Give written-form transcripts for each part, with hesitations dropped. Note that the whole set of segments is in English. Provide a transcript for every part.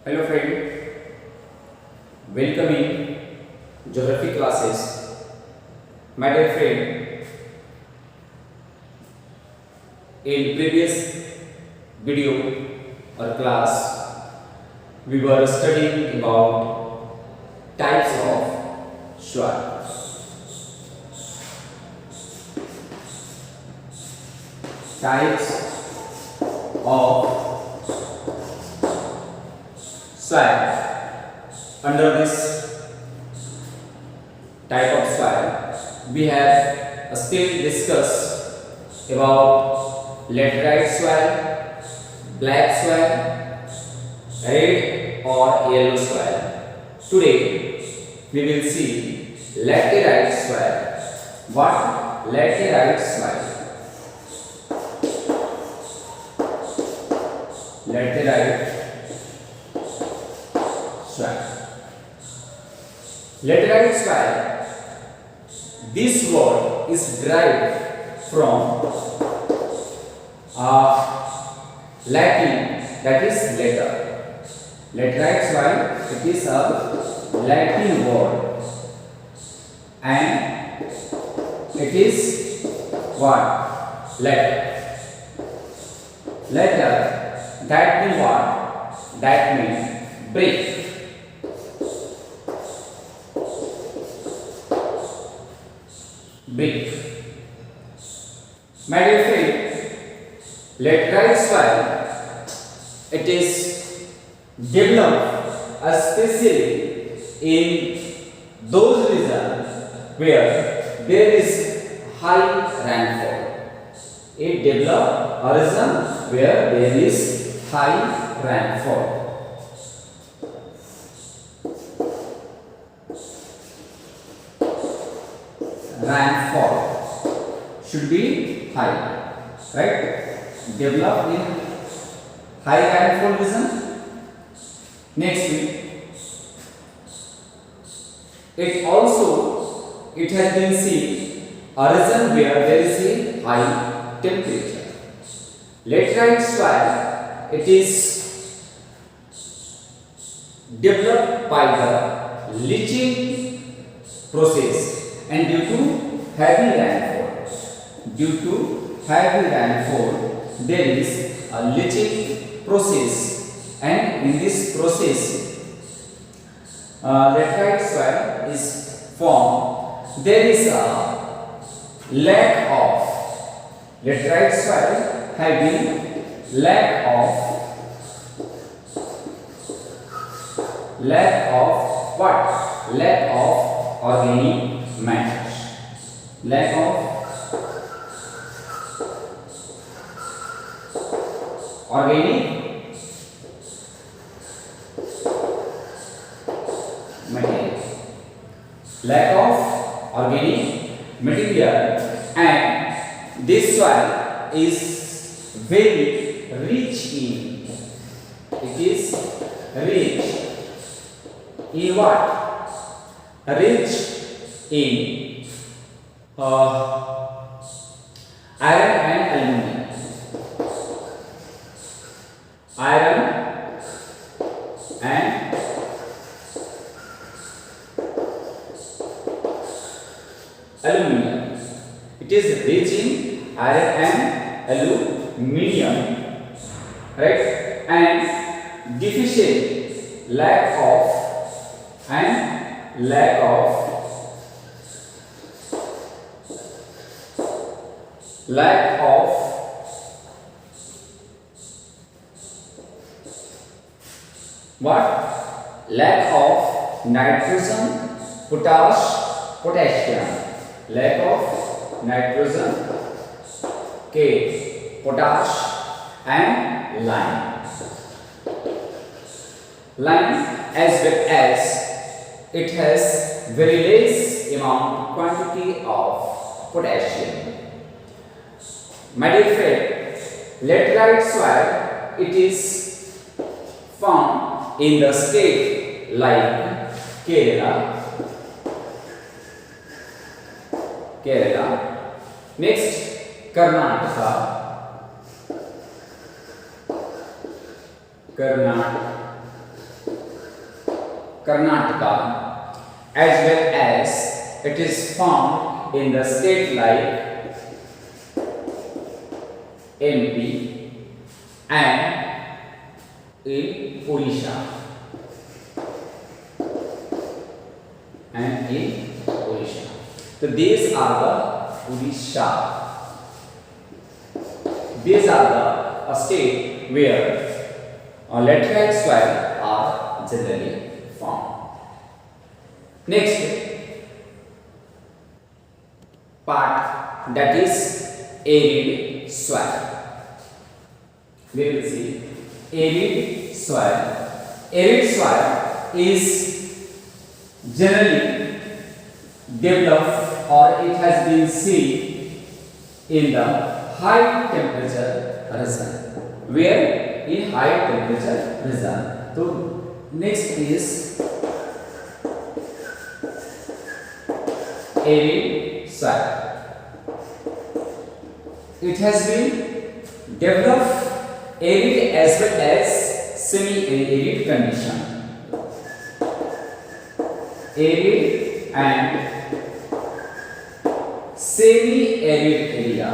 Hello friend, welcome in geography classes. My dear friend, in previous video or class we were studying about types of soil. Types of soil. Under this type of soil, we have still discussed about laterite soil, black soil, red or yellow soil. Today we will see laterite soil. What? Laterite soil. Laterite soil. Laterite soil. This word is derived from Latin, that is later. Laterite soil, it is a Latin word, and it is what? Later. Later. That means what? That means brick. Brick. My dear friend, laterite soil, it is developed especially in those regions where there is high rainfall. It develops a region where there is high rainfall. Rainfall should be high, right? Develop in high rainfall region. Next week, it has been seen a region where there is a high temperature. Laterite soil, it is developed by the leaching process, and due to heavy rainfall, there is a leaching process, and in this process, laterite soil is formed. There is a lack of laterite soil having lack of what? Lack of organic matter. Lack of organic material. Lack of organic material, and this soil is very rich in. It is rich in what? Rich in iron and aluminum. Iron and aluminum. It is rich in iron and aluminum, right? And deficient, lack of what? Lack of nitrogen, potassium. Lack of nitrogen, K, potash, and lime. Lime, as well as it has very less amount quantity of potassium. My dear friend, laterite soil, it is found in the state like Kerala. Next, Karnataka. Karnataka, as well as it is found in the state like MP and in Odisha and in Odisha. So these are the Odisha. These are the state where laterite soil are generally found. Next part, that is arid soil. We will see arid soil. Arid soil is generally developed, or it has been seen in the high temperature region. Where? In high temperature region. So next is arid soil. It has been developed arid as well as semi-arid condition. Arid and semi-arid area.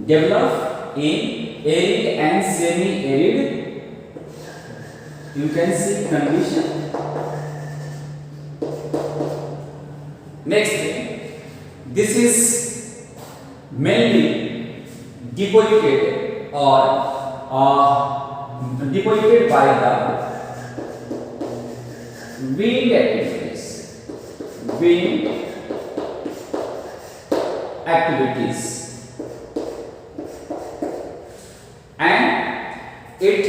Developed in arid and semi-arid, you can see condition. Next thing, this is mainly depolluted or depolluted by the wind activities. Wind activities. And it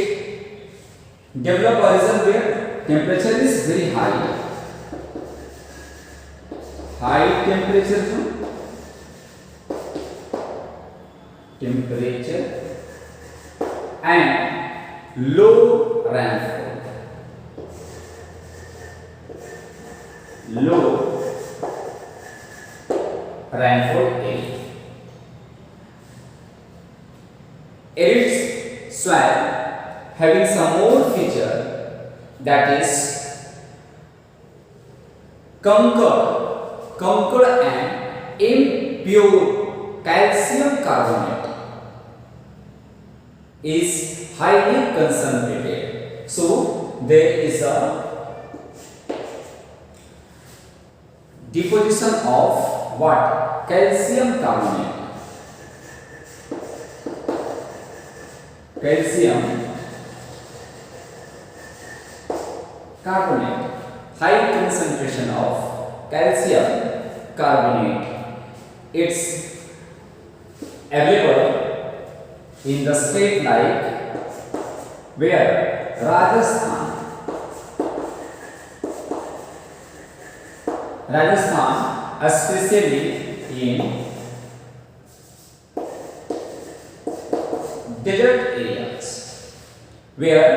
develop a region where temperature is very high. High temperature zone, temperature and low rainfall. Low rainfall area. Arid soil having some more feature, that is conquered and impure calcium carbonate is highly concentrated. So there is a deposition of what? Calcium carbonate. Calcium carbonate, high concentration of calcium carbonate. It's available in the state like where? Rajasthan, especially in desert areas where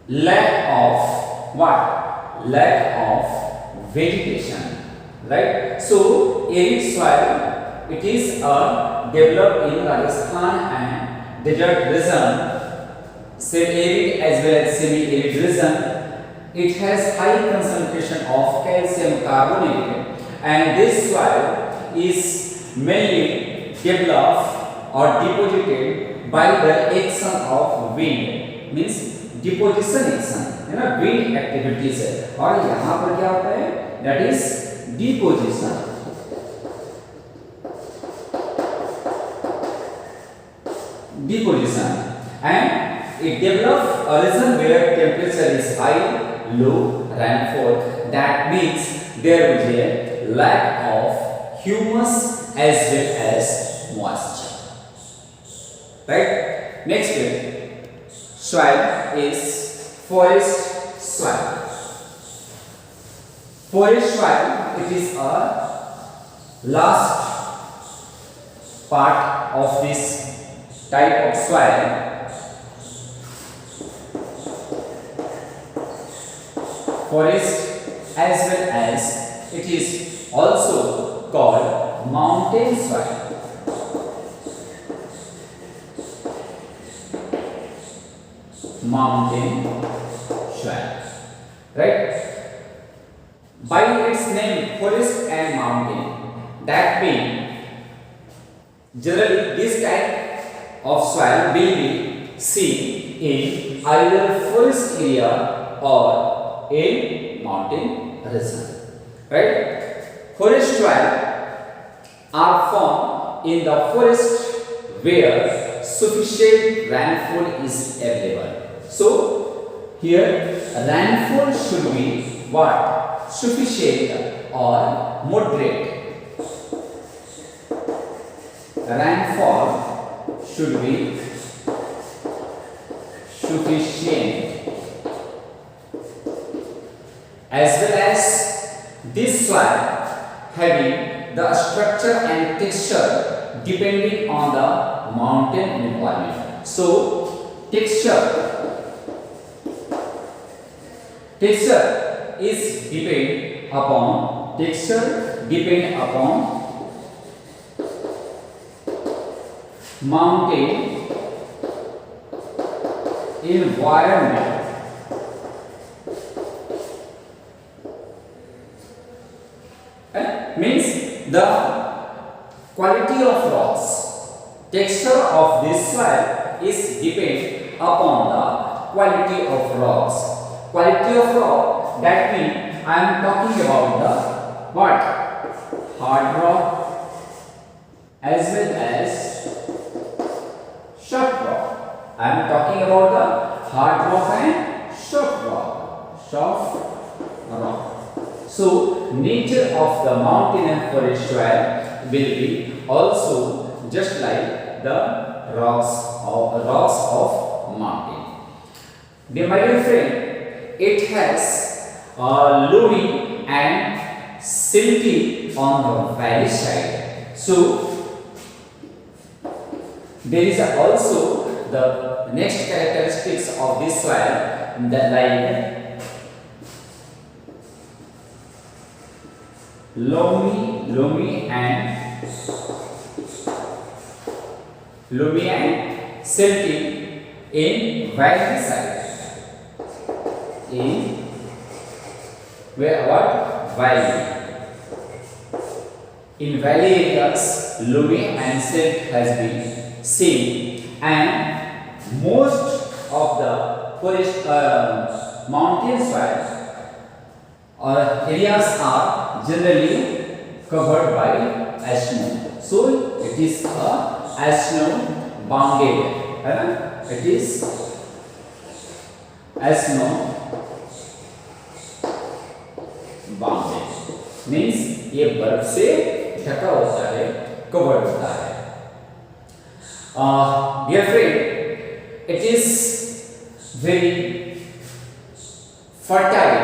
lack of what? Lack of vegetation, right? So arid soil, it is developed in Rajasthan and desert region, arid as well as semi-arid region. It has high concentration of calcium carbonate, and this soil is mainly developed or deposited by the action of wind, means deposition action, है ना, wind activities है. और यहाँ पर क्या होता है? That is deposition. Deposition, and it develops a region where temperature is high, low rainfall. That means there will be a lack of humus as well as moisture. Right? Next soil is forest soil. Forest soil, it is a last part of this type of soil. Forest as well as it is also called mountain soil. mountain swell. Right? By its name, forest and mountain, that means generally this type of swell will be seen in either forest area or in mountain region. Right? Forest swell are found in the forest where sufficient rainfall is available. So here rainfall should be what? Sufficient or moderate. Rainfall should be sufficient, as well as this soil having the structure and texture depending on the mountain requirement. So texture is depend upon mountain environment. Means the quality of rocks, texture of this soil is depend upon the quality of rocks. Quality of rock, that means I am talking about the what? Hard rock as well as soft rock. I am talking about the hard rock and soft rock. So nature of the mountain and forest soil will be also just like the rocks of mountain. Dear my dear friend, it has loamy and silty on the valley side. So there is also the next characteristics of this soil, that like loamy and silty in valley side. In where what? Valley. In valley areas, loamy and silt has been seen, and most of the forest mountain soil or areas are generally covered by snow. So it is a snow bounded. It is snow bounded means ये बर्फ से ढका होता है, covered होता है. Dear friend, it is very fertile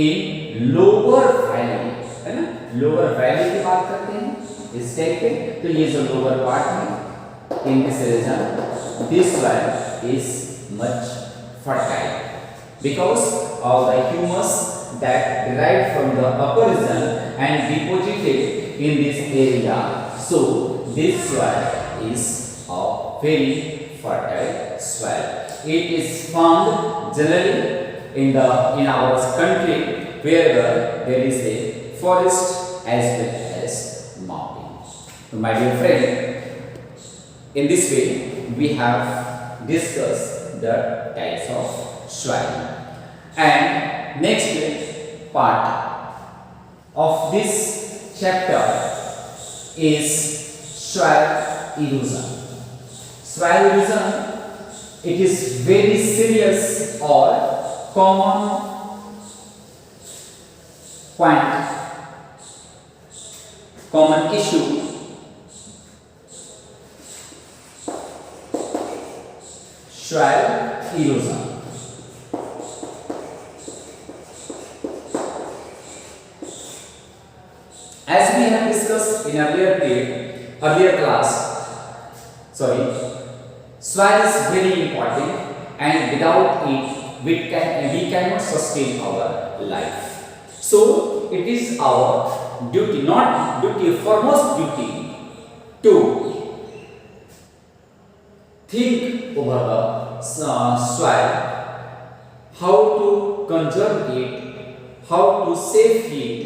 in lower valley, है ना. लोअर वैली की बात करते हैं इस टाइप पे, तो ये जो लोअर पार्ट है in this region, this soil is much fertile because of the humus that derived from the upper region and deposited in this area. So this soil is a very fertile soil. It is found generally in our country wherever there is a forest as well as mountain. So my dear friend, in this way we have discussed the types of soil, and next part of this chapter is soil erosion. Soil erosion, it is very serious or common point, common issue soil erosion. As we have discussed in earlier class, soil is very important, and without it we cannot sustain our life. So it is our duty, not duty, foremost duty, to think over the soil, how to conserve it, how to save it,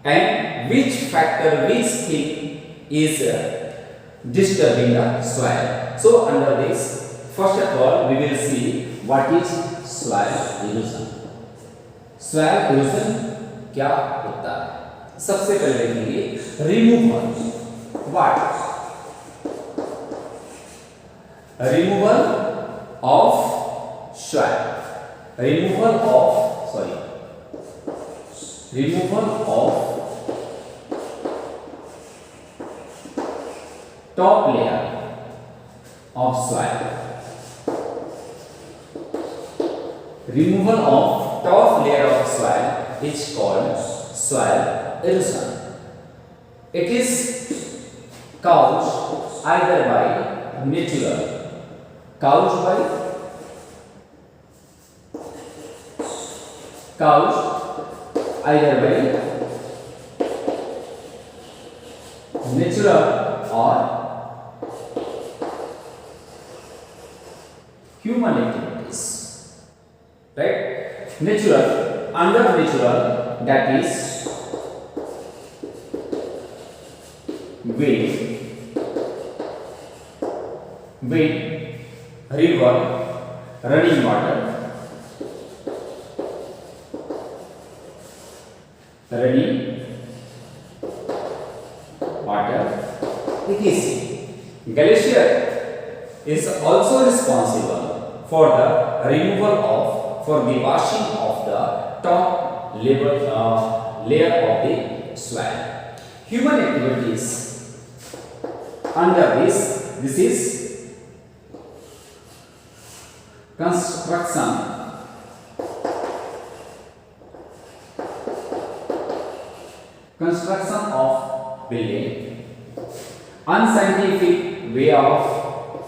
and which factor, which thing is disturbing the soil. So under this, first of all we will see what is soil erosion. soil erosion क्या होता है? सबसे पहले देखेंगे removal. What? Removal of soil. Removal of top layer of soil. Removal of top layer of soil is called soil erosion. It is caused either by natural, caused either by natural or human activities, right? Natural, under natural, that is wind, river, running water, etc. Glacier is also responsible for the removal of, for the washing of the top layer of the soil. Human activities under this is construction, of building, unscientific way of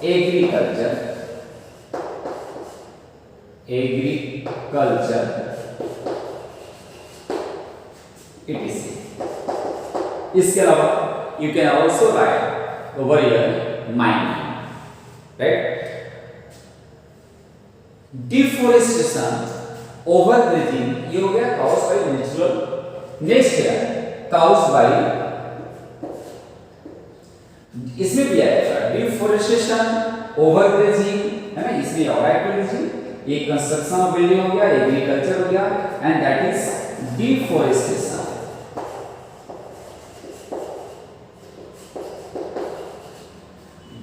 agriculture, etc. इसके अलावा you can also write over here mining, right? Deforestation, overgrazing, ये हो गया caused by natural. Next है caused by, इसमें भी आएगा deforestation, overgrazing, है ना, इसमें और एक्टिविटी, ये कंस्ट्रक्शन ऑफ बिल्डिंग हो गया, एग्रीकल्चर हो गया, and that is deforestation.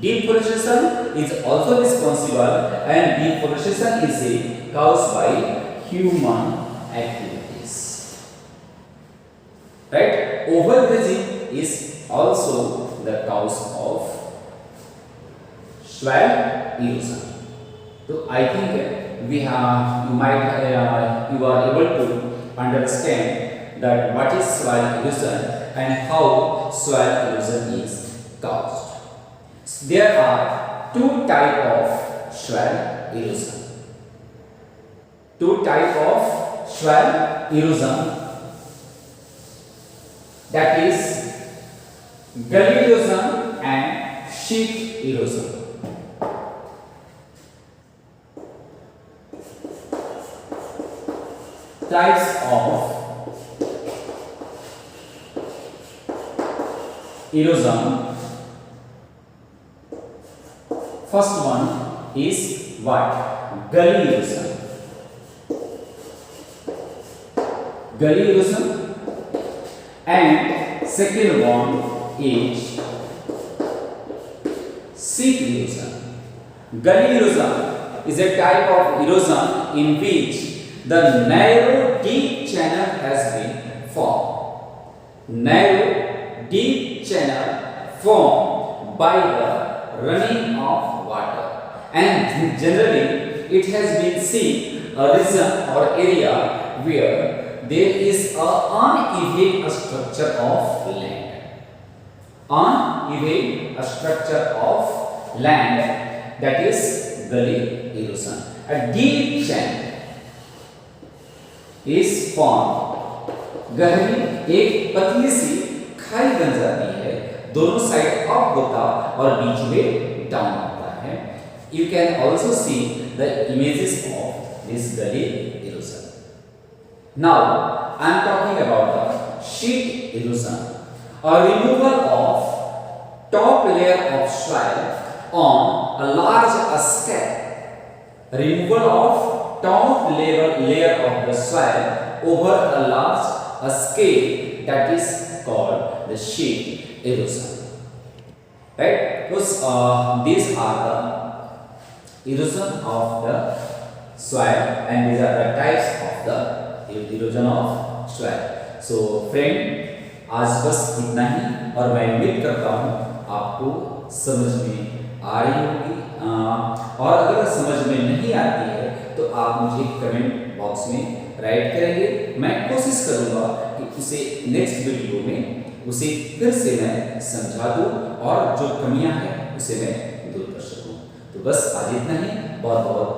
Deforestation is also responsible, and deforestation is caused by human activities, right? Overgrazing is also the cause of soil erosion. So I think you are able to understand that what is soil erosion and how soil erosion is caused. There are two types of soil erosion. That is gully erosion and sheet erosion. Types of erosion. First one is what? Gully erosion. And second one is sheet erosion. Gully erosion is a type of erosion in which the narrow deep channel has been formed. Narrow deep channel formed by the running of water, and generally it has been seen a region or area where there is a uneven structure of land. That is gully erosion. A deep channel is formed. गहरी एक पतली सी खाई बन जाती है, दोनों side up होता और बीच में डाउन होता है, You can also see the images of this gully erosion. Now I am talking about the sheet erosion, a removal of top layer of soil on a large scale. Removal of top layer of the soil over a large scale, that is called the sheet erosion. Right? Because these are the erosion of the soil, and these are the types of the erosion of soil. So friend, आज बस इतना ही, और मैं उम्मीद करता हूँ आपको समझ में आ रही होगी, और अगर समझ में नहीं आती है तो आप मुझे कमेंट बॉक्स में राइट करेंगे। मैं कोशिश करूँगा कि उसे नेक्स्ट वीडियो में उसे फिर से मैं समझा दूँ और जो कमियां हैं उसे मैं दूर कर सकूँ। तो बस आज इतना ही, बहुत बहुत